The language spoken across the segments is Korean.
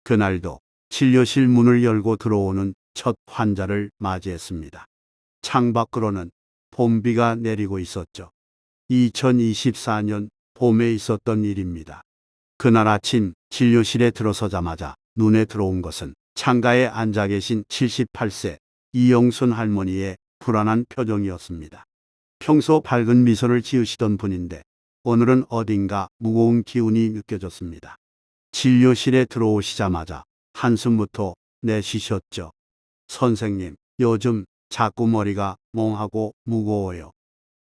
그날도 진료실 문을 열고 들어오는 첫 환자를 맞이했습니다. 창밖으로는 봄비가 내리고 있었죠. 2024년 봄에 있었던 일입니다. 그날 아침 진료실에 들어서자마자 눈에 들어온 것은 창가에 앉아 계신 78세 이영순 할머니의 불안한 표정이었습니다. 평소 밝은 미소를 지으시던 분인데 오늘은 어딘가 무거운 기운이 느껴졌습니다. 진료실에 들어오시자마자 한숨부터 내쉬셨죠. 선생님, 요즘 자꾸 머리가 멍하고 무거워요.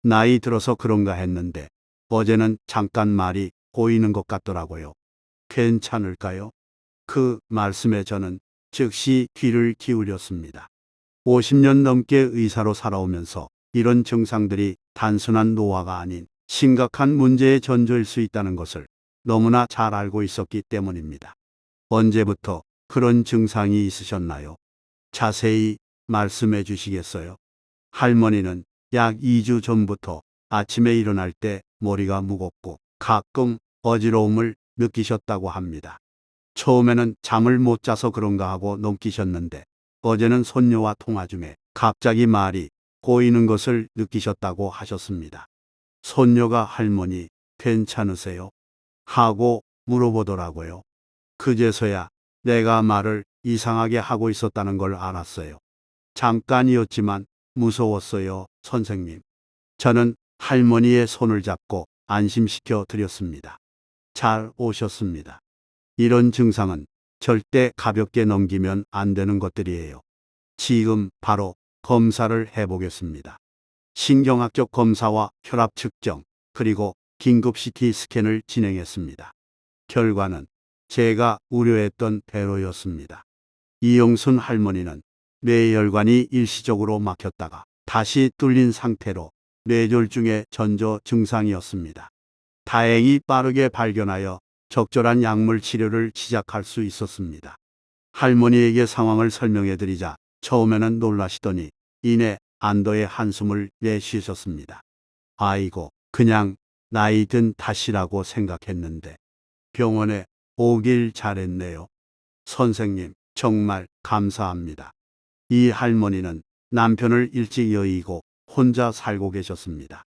나이 들어서 그런가 했는데 어제는 잠깐 말이 고이는 것 같더라고요. 괜찮을까요? 그 말씀에 저는 즉시 귀를 기울였습니다. 50년 넘게 의사로 살아오면서 이런 증상들이 단순한 노화가 아닌 심각한 문제의 전조일 수 있다는 것을 너무나 잘 알고 있었기 때문입니다. 언제부터 그런 증상이 있으셨나요? 자세히 말씀해 주시겠어요? 할머니는 약 2주 전부터 아침에 일어날 때 머리가 무겁고 가끔 어지러움을 느끼셨다고 합니다. 처음에는 잠을 못 자서 그런가 하고 넘기셨는데 어제는 손녀와 통화 중에 갑자기 말이 꼬이는 것을 느끼셨다고 하셨습니다. 손녀가 할머니 괜찮으세요? 하고 물어보더라고요. 그제서야 내가 말을 이상하게 하고 있었다는 걸 알았어요. 잠깐이었지만 무서웠어요, 선생님. 저는 할머니의 손을 잡고 안심시켜 드렸습니다. 잘 오셨습니다. 이런 증상은 절대 가볍게 넘기면 안 되는 것들이에요. 지금 바로 검사를 해보겠습니다. 신경학적 검사와 혈압 측정, 그리고 긴급 CT 스캔을 진행했습니다. 결과는 제가 우려했던 대로였습니다. 이영순 할머니는 뇌혈관이 일시적으로 막혔다가 다시 뚫린 상태로 뇌졸중의 전조 증상이었습니다. 다행히 빠르게 발견하여 적절한 약물 치료를 시작할 수 있었습니다. 할머니에게 상황을 설명해 드리자 처음에는 놀라시더니 이내 안도의 한숨을 내쉬셨습니다. 아이고, 그냥 나이 든 탓이라고 생각했는데 병원에 오길 잘했네요. 선생님, 정말 감사합니다. 이 할머니는 남편을 일찍 여의고 혼자 살고 계셨습니다.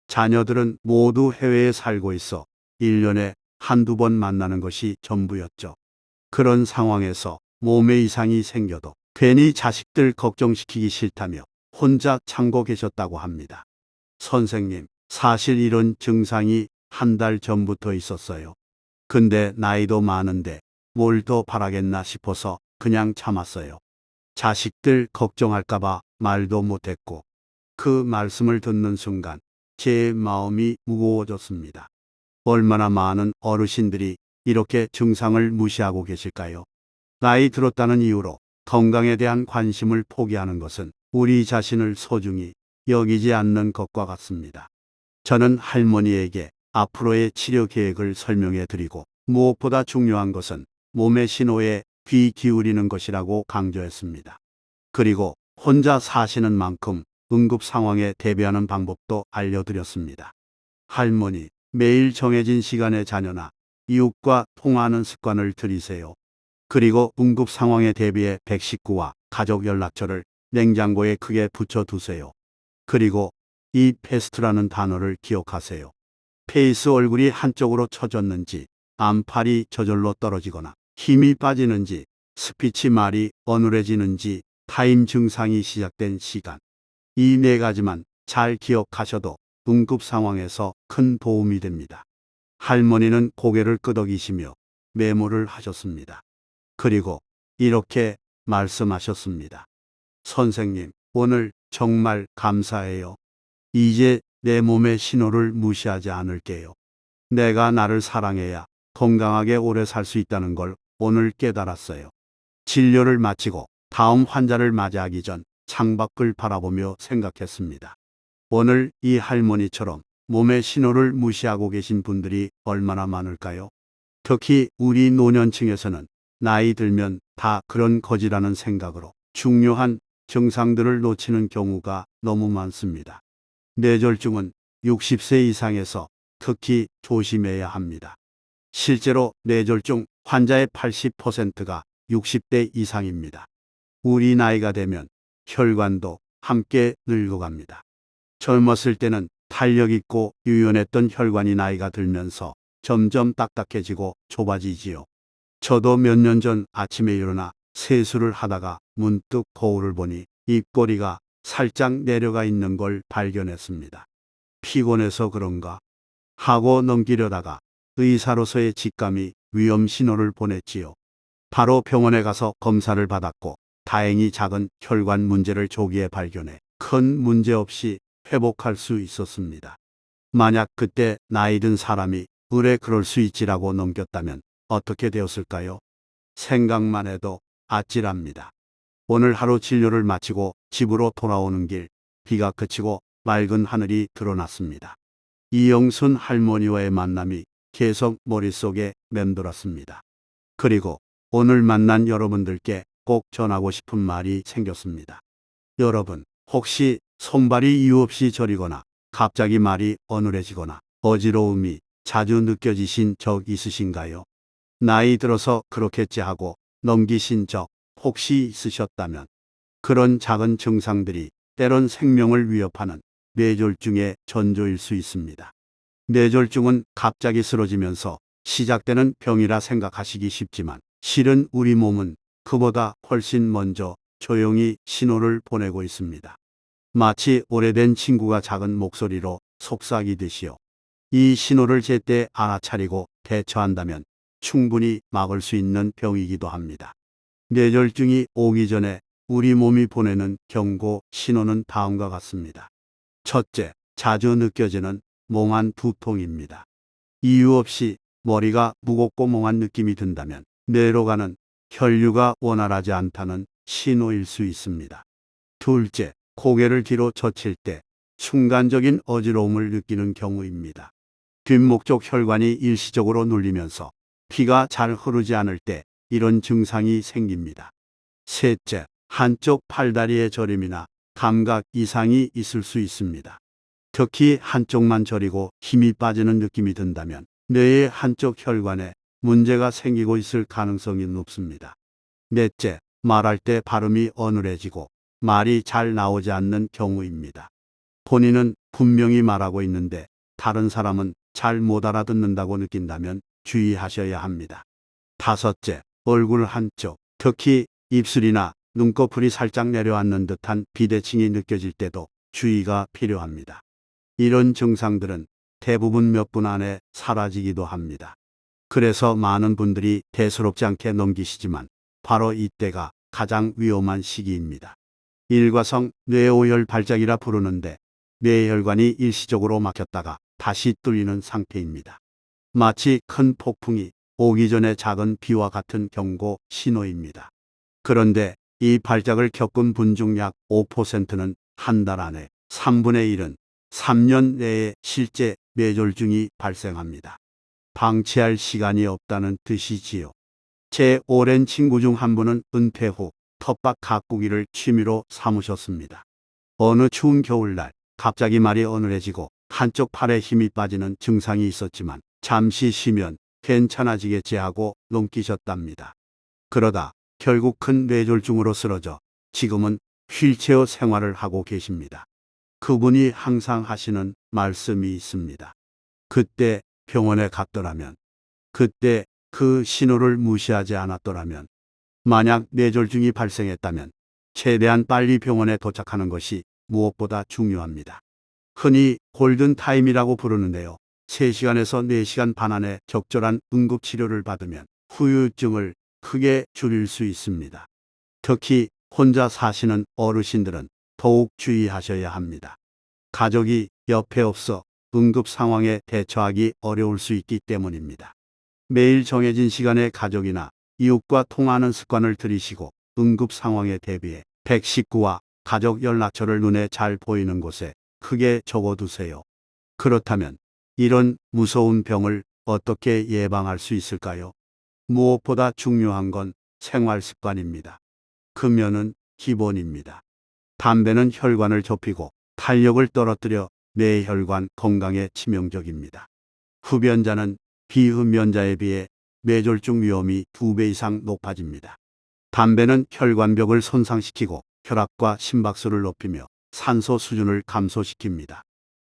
자녀들은 모두 해외에 살고 있어 1년에 한두 번 만나는 것이 전부였죠. 그런 상황에서 몸에 이상이 생겨도 괜히 자식들 걱정시키기 싫다며 혼자 참고 계셨다고 합니다. 선생님, 사실 이런 증상이 한 달 전부터 있었어요. 근데 나이도 많은데 뭘 더 바라겠나 싶어서 그냥 참았어요. 자식들 걱정할까봐 말도 못했고 그 말씀을 듣는 순간 제 마음이 무거워졌습니다. 얼마나 많은 어르신들이 이렇게 증상을 무시하고 계실까요? 나이 들었다는 이유로 건강에 대한 관심을 포기하는 것은 우리 자신을 소중히 여기지 않는 것과 같습니다. 저는 할머니에게 앞으로의 치료 계획을 설명해 드리고 무엇보다 중요한 것은 몸의 신호에 귀 기울이는 것이라고 강조했습니다. 그리고 혼자 사시는 만큼 응급 상황에 대비하는 방법도 알려드렸습니다. 할머니, 매일 정해진 시간에 자녀나 이웃과 통화하는 습관을 들이세요. 그리고 응급 상황에 대비해 119와 가족 연락처를 냉장고에 크게 붙여두세요. 그리고 이 패스트라는 단어를 기억하세요. 페이스, 얼굴이 한쪽으로 처졌는지, 안팔이 저절로 떨어지거나 힘이 빠지는지, 스피치 말이 어눌해지는지, 타임 증상이 시작된 시간. 이 네 가지만 잘 기억하셔도 응급 상황에서 큰 도움이 됩니다. 할머니는 고개를 끄덕이시며 메모를 하셨습니다. 그리고 이렇게 말씀하셨습니다. 선생님, 오늘 정말 감사해요. 이제 내 몸의 신호를 무시하지 않을게요. 내가 나를 사랑해야 건강하게 오래 살 수 있다는 걸 오늘 깨달았어요. 진료를 마치고 다음 환자를 맞이하기 전 창밖을 바라보며 생각했습니다. 오늘 이 할머니처럼 몸의 신호를 무시하고 계신 분들이 얼마나 많을까요? 특히 우리 노년층에서는 나이 들면 다 그런 거지라는 생각으로 중요한 증상들을 놓치는 경우가 너무 많습니다. 뇌졸중은 60세 이상에서 특히 조심해야 합니다. 실제로 뇌졸중 환자의 80%가 60대 이상입니다. 우리 나이가 되면 혈관도 함께 늙어갑니다. 젊었을 때는 탄력 있고 유연했던 혈관이 나이가 들면서 점점 딱딱해지고 좁아지지요. 저도 몇 년 전 아침에 일어나 세수를 하다가 문득 거울을 보니 입꼬리가 살짝 내려가 있는 걸 발견했습니다. 피곤해서 그런가 하고 넘기려다가 의사로서의 직감이 위험 신호를 보냈지요. 바로 병원에 가서 검사를 받았고 다행히 작은 혈관 문제를 조기에 발견해 큰 문제 없이 회복할 수 있었습니다. 만약 그때 나이 든 사람이 그래 그럴 수 있지라고 넘겼다면 어떻게 되었을까요? 생각만 해도 아찔합니다. 오늘 하루 진료를 마치고 집으로 돌아오는 길 비가 그치고 맑은 하늘이 드러났습니다. 이영순 할머니와의 만남이 계속 머릿속에 맴돌았습니다. 그리고 오늘 만난 여러분들께 꼭 전하고 싶은 말이 생겼습니다. 여러분, 혹시 손발이 이유 없이 저리거나 갑자기 말이 어눌해지거나 어지러움이 자주 느껴지신 적 있으신가요? 나이 들어서 그렇겠지 하고 넘기신 적 혹시 있으셨다면 그런 작은 증상들이 때론 생명을 위협하는 뇌졸중의 전조일 수 있습니다. 뇌졸중은 갑자기 쓰러지면서 시작되는 병이라 생각하시기 쉽지만 실은 우리 몸은 그보다 훨씬 먼저 조용히 신호를 보내고 있습니다. 마치 오래된 친구가 작은 목소리로 속삭이듯이요. 이 신호를 제때 알아차리고 대처한다면 충분히 막을 수 있는 병이기도 합니다. 뇌졸중이 오기 전에 우리 몸이 보내는 경고 신호는 다음과 같습니다. 첫째, 자주 느껴지는 몽한 두통입니다. 이유 없이 머리가 무겁고 몽한 느낌이 든다면 뇌로 가는 혈류가 원활하지 않다는 신호일 수 있습니다. 둘째, 고개를 뒤로 젖힐 때 순간적인 어지러움을 느끼는 경우입니다. 뒷목 쪽 혈관이 일시적으로 눌리면서 피가 잘 흐르지 않을 때 이런 증상이 생깁니다. 셋째, 한쪽 팔다리의 저림이나 감각 이상이 있을 수 있습니다. 특히 한쪽만 저리고 힘이 빠지는 느낌이 든다면 뇌의 한쪽 혈관에 문제가 생기고 있을 가능성이 높습니다. 넷째, 말할 때 발음이 어눌해지고 말이 잘 나오지 않는 경우입니다. 본인은 분명히 말하고 있는데 다른 사람은 잘 못 알아듣는다고 느낀다면 주의하셔야 합니다. 다섯째, 얼굴 한쪽, 특히 입술이나 눈꺼풀이 살짝 내려앉는 듯한 비대칭이 느껴질 때도 주의가 필요합니다. 이런 증상들은 대부분 몇 분 안에 사라지기도 합니다. 그래서 많은 분들이 대수롭지 않게 넘기시지만 바로 이때가 가장 위험한 시기입니다. 일과성 뇌오열 발작이라 부르는데 뇌혈관이 일시적으로 막혔다가 다시 뚫리는 상태입니다. 마치 큰 폭풍이 오기 전에 작은 비와 같은 경고 신호입니다. 그런데 이 발작을 겪은 분 중 약 5%는 한 달 안에, 3분의 1은 3년 내에 실제 뇌졸중이 발생합니다. 방치할 시간이 없다는 뜻이지요. 제 오랜 친구 중 한 분은 은퇴 후 텃밭 가꾸기를 취미로 삼으셨습니다. 어느 추운 겨울날 갑자기 말이 어눌해지고 한쪽 팔에 힘이 빠지는 증상이 있었지만 잠시 쉬면 괜찮아지겠지 하고 넘기셨답니다. 그러다 결국 큰 뇌졸중으로 쓰러져 지금은 휠체어 생활을 하고 계십니다. 그분이 항상 하시는 말씀이 있습니다. 그때 병원에 갔더라면, 그때 그 신호를 무시하지 않았더라면, 만약 뇌졸중이 발생했다면 최대한 빨리 병원에 도착하는 것이 무엇보다 중요합니다. 흔히 골든타임이라고 부르는데요. 3시간에서 4시간 반 안에 적절한 응급치료를 받으면 후유증을 크게 줄일 수 있습니다. 특히 혼자 사시는 어르신들은 더욱 주의하셔야 합니다. 가족이 옆에 없어 응급 상황에 대처하기 어려울 수 있기 때문입니다. 매일 정해진 시간에 가족이나 이웃과 통화하는 습관을 들이시고 응급 상황에 대비해 119와 가족 연락처를 눈에 잘 보이는 곳에 크게 적어두세요. 그렇다면 이런 무서운 병을 어떻게 예방할 수 있을까요? 무엇보다 중요한 건 생활 습관입니다. 금연은 기본입니다. 담배는 혈관을 좁히고 탄력을 떨어뜨려 뇌혈관 건강에 치명적입니다. 흡연자는 비흡연자에 비해 뇌졸중 위험이 2배 이상 높아집니다. 담배는 혈관벽을 손상시키고 혈압과 심박수를 높이며 산소 수준을 감소시킵니다.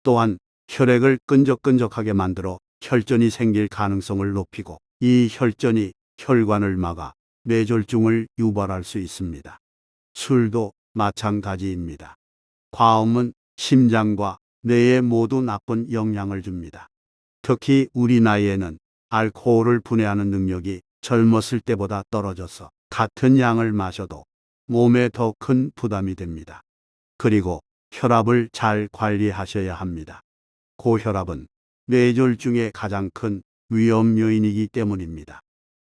또한 혈액을 끈적끈적하게 만들어 혈전이 생길 가능성을 높이고 이 혈전이 혈관을 막아 뇌졸중을 유발할 수 있습니다. 술도 마찬가지입니다. 과음은 심장과 뇌에 모두 나쁜 영향을 줍니다. 특히 우리 나이에는 알코올을 분해하는 능력이 젊었을 때보다 떨어져서 같은 양을 마셔도 몸에 더 큰 부담이 됩니다. 그리고 혈압을 잘 관리하셔야 합니다. 고혈압은 뇌졸중의 가장 큰 위험 요인이기 때문입니다.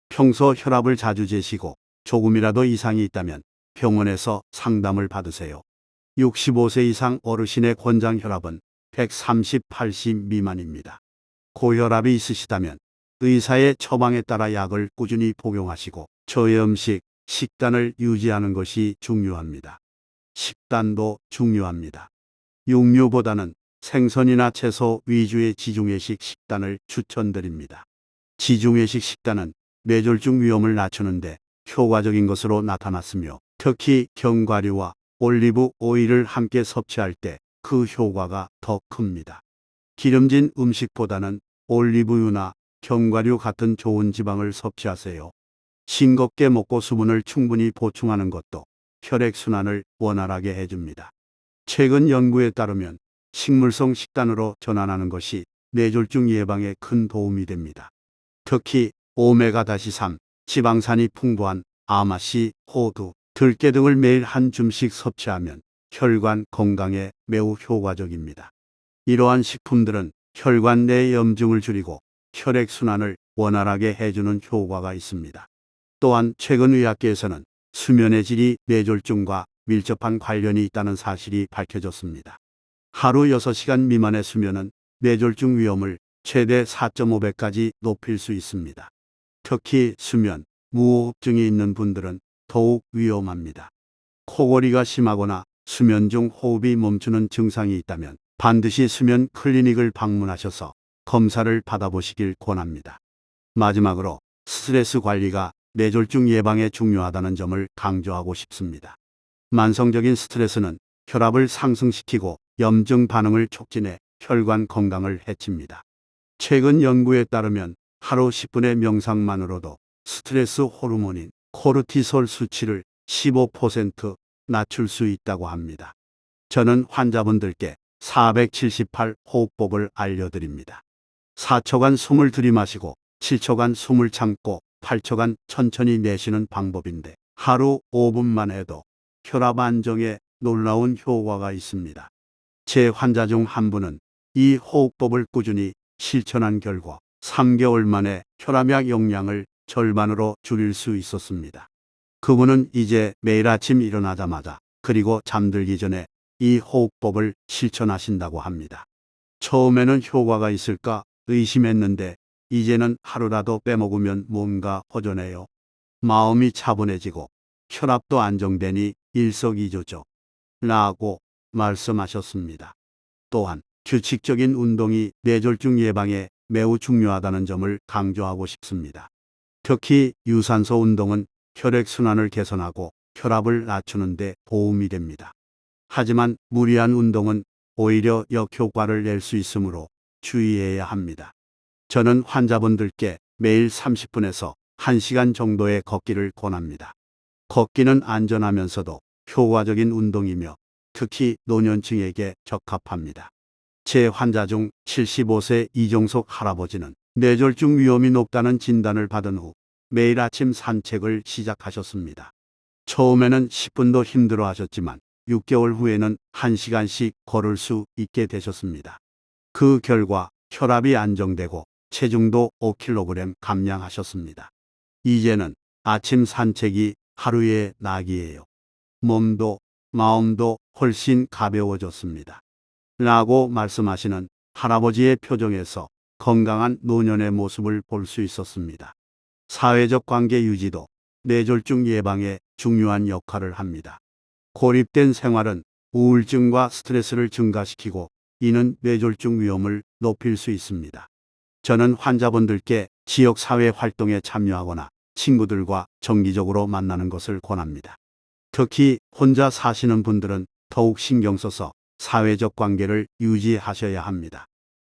평소 혈압을 자주 재시고 조금이라도 이상이 있다면 병원에서 상담을 받으세요. 65세 이상 어르신의 권장 혈압은 130/80 미만입니다. 고혈압이 있으시다면 의사의 처방에 따라 약을 꾸준히 복용하시고 저염식 식단을 유지하는 것이 중요합니다. 식단도 중요합니다. 육류보다는 생선이나 채소 위주의 지중해식 식단을 추천드립니다. 지중해식 식단은 뇌졸중 위험을 낮추는데 효과적인 것으로 나타났으며 특히 견과류와 올리브 오일을 함께 섭취할 때 그 효과가 더 큽니다. 기름진 음식보다는 올리브유나 견과류 같은 좋은 지방을 섭취하세요. 싱겁게 먹고 수분을 충분히 보충하는 것도 혈액순환을 원활하게 해줍니다. 최근 연구에 따르면 식물성 식단으로 전환하는 것이 뇌졸중 예방에 큰 도움이 됩니다. 특히 오메가-3 지방산이 풍부한 아마씨, 호두, 들깨 등을 매일 한 줌씩 섭취하면 혈관 건강에 매우 효과적입니다. 이러한 식품들은 혈관 내 염증을 줄이고 혈액순환을 원활하게 해주는 효과가 있습니다. 또한 최근 의학계에서는 수면의 질이 뇌졸중과 밀접한 관련이 있다는 사실이 밝혀졌습니다. 하루 6시간 미만의 수면은 뇌졸중 위험을 최대 4.5배까지 높일 수 있습니다. 특히 수면, 무호흡증이 있는 분들은 더욱 위험합니다. 코골이가 심하거나 수면 중 호흡이 멈추는 증상이 있다면 반드시 수면 클리닉을 방문하셔서 검사를 받아보시길 권합니다. 마지막으로 스트레스 관리가 뇌졸중 예방에 중요하다는 점을 강조하고 싶습니다. 만성적인 스트레스는 혈압을 상승시키고 염증 반응을 촉진해 혈관 건강을 해칩니다. 최근 연구에 따르면 하루 10분의 명상만으로도 스트레스 호르몬인 코르티솔 수치를 15% 낮출 수 있다고 합니다. 저는 환자분들께 478 호흡법을 알려드립니다. 4초간 숨을 들이마시고 7초간 숨을 참고 8초간 천천히 내쉬는 방법인데 하루 5분만 해도 혈압 안정에 놀라운 효과가 있습니다. 제 환자 중 한 분은 이 호흡법을 꾸준히 실천한 결과 3개월 만에 혈압약 용량을 절반으로 줄일 수 있었습니다. 그분은 이제 매일 아침 일어나자마자 그리고 잠들기 전에 이 호흡법을 실천하신다고 합니다. 처음에는 효과가 있을까 의심했는데 이제는 하루라도 빼먹으면 뭔가 허전해요. 마음이 차분해지고 혈압도 안정되니 일석이조죠. 라고 말씀하셨습니다. 또한 규칙적인 운동이 뇌졸중 예방에 매우 중요하다는 점을 강조하고 싶습니다. 특히 유산소 운동은 혈액순환을 개선하고 혈압을 낮추는 데 도움이 됩니다. 하지만 무리한 운동은 오히려 역효과를 낼 수 있으므로 주의해야 합니다. 저는 환자분들께 매일 30분에서 1시간 정도의 걷기를 권합니다. 걷기는 안전하면서도 효과적인 운동이며 특히 노년층에게 적합합니다. 제 환자 중 75세 이종석 할아버지는 뇌졸중 위험이 높다는 진단을 받은 후 매일 아침 산책을 시작하셨습니다. 처음에는 10분도 힘들어 하셨지만 6개월 후에는 1시간씩 걸을 수 있게 되셨습니다. 그 결과 혈압이 안정되고 체중도 5kg 감량하셨습니다. 이제는 아침 산책이 하루의 낙이에요. 몸도 마음도 훨씬 가벼워졌습니다. 라고 말씀하시는 할아버지의 표정에서 건강한 노년의 모습을 볼 수 있었습니다. 사회적 관계 유지도 뇌졸중 예방에 중요한 역할을 합니다. 고립된 생활은 우울증과 스트레스를 증가시키고 이는 뇌졸중 위험을 높일 수 있습니다. 저는 환자분들께 지역사회 활동에 참여하거나 친구들과 정기적으로 만나는 것을 권합니다. 특히 혼자 사시는 분들은 더욱 신경 써서 사회적 관계를 유지하셔야 합니다.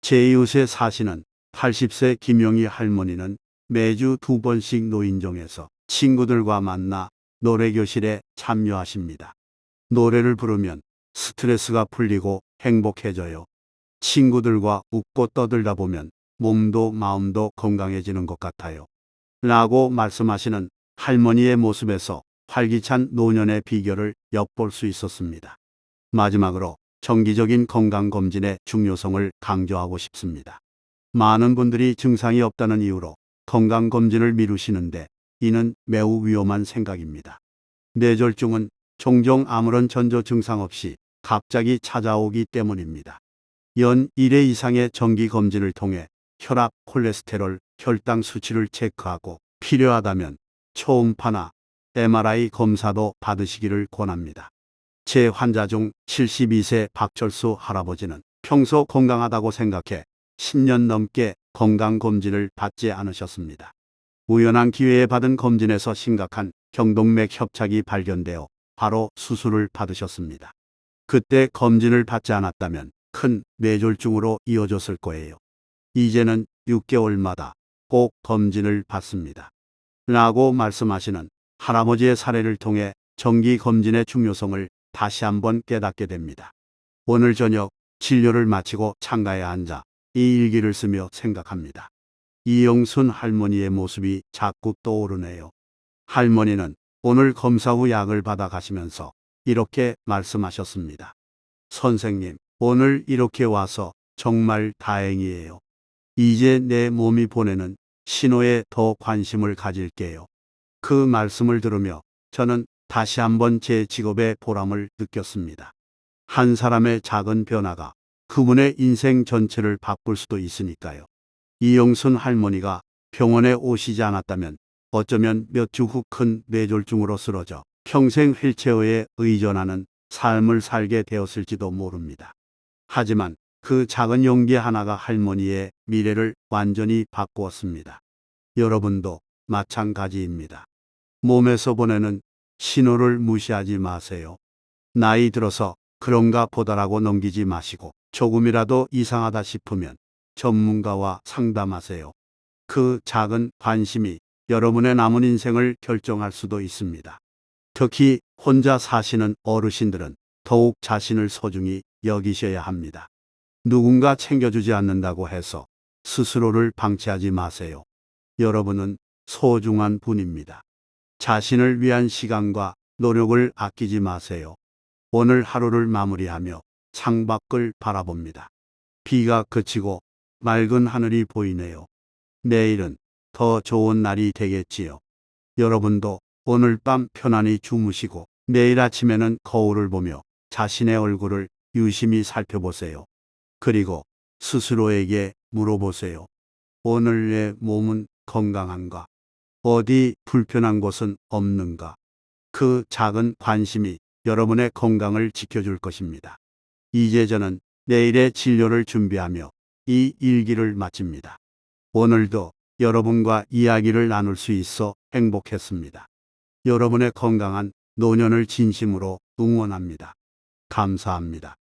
제 이웃에 사시는 80세 김용희 할머니는 매주 2번씩 노인정에서 친구들과 만나 노래교실에 참여하십니다. 노래를 부르면 스트레스가 풀리고 행복해져요. 친구들과 웃고 떠들다 보면 몸도 마음도 건강해지는 것 같아요. 라고 말씀하시는 할머니의 모습에서 활기찬 노년의 비결을 엿볼 수 있었습니다. 마지막으로 정기적인 건강검진의 중요성을 강조하고 싶습니다. 많은 분들이 증상이 없다는 이유로 건강검진을 미루시는데 이는 매우 위험한 생각입니다. 뇌졸중은 종종 아무런 전조 증상 없이 갑자기 찾아오기 때문입니다. 연 1회 이상의 정기검진을 통해 혈압, 콜레스테롤, 혈당 수치를 체크하고 필요하다면 초음파나 MRI 검사도 받으시기를 권합니다. 제 환자 중 72세 박철수 할아버지는 평소 건강하다고 생각해 10년 넘게 건강검진을 받지 않으셨습니다. 우연한 기회에 받은 검진에서 심각한 경동맥 협착이 발견되어 바로 수술을 받으셨습니다. 그때 검진을 받지 않았다면 큰 뇌졸중으로 이어졌을 거예요. 이제는 6개월마다 꼭 검진을 받습니다. 라고 말씀하시는 할아버지의 사례를 통해 정기 검진의 중요성을 다시 한번 깨닫게 됩니다. 오늘 저녁 진료를 마치고 창가에 앉아 이 일기를 쓰며 생각합니다. 이영순 할머니의 모습이 자꾸 떠오르네요. 할머니는 오늘 검사 후 약을 받아 가시면서 이렇게 말씀하셨습니다. 선생님, 오늘 이렇게 와서 정말 다행이에요. 이제 내 몸이 보내는 신호에 더 관심을 가질게요. 그 말씀을 들으며 저는 다시 한번 제 직업의 보람을 느꼈습니다. 한 사람의 작은 변화가 그분의 인생 전체를 바꿀 수도 있으니까요. 이영순 할머니가 병원에 오시지 않았다면 어쩌면 몇 주 후 큰 뇌졸중으로 쓰러져 평생 휠체어에 의존하는 삶을 살게 되었을지도 모릅니다. 하지만 그 작은 용기 하나가 할머니의 미래를 완전히 바꾸었습니다. 여러분도 마찬가지입니다. 몸에서 보내는 신호를 무시하지 마세요. 나이 들어서 그런가 보다라고 넘기지 마시고 조금이라도 이상하다 싶으면 전문가와 상담하세요. 그 작은 관심이 여러분의 남은 인생을 결정할 수도 있습니다. 특히 혼자 사시는 어르신들은 더욱 자신을 소중히 여기셔야 합니다. 누군가 챙겨주지 않는다고 해서 스스로를 방치하지 마세요. 여러분은 소중한 분입니다. 자신을 위한 시간과 노력을 아끼지 마세요. 오늘 하루를 마무리하며 창밖을 바라봅니다. 비가 그치고 맑은 하늘이 보이네요. 내일은 더 좋은 날이 되겠지요. 여러분도 오늘 밤 편안히 주무시고 내일 아침에는 거울을 보며 자신의 얼굴을 유심히 살펴보세요. 그리고 스스로에게 물어보세요. 오늘 내 몸은 건강한가? 어디 불편한 곳은 없는가? 그 작은 관심이 여러분의 건강을 지켜줄 것입니다. 이제 저는 내일의 진료를 준비하며 이 일기를 마칩니다. 오늘도 여러분과 이야기를 나눌 수 있어 행복했습니다. 여러분의 건강한 노년을 진심으로 응원합니다. 감사합니다.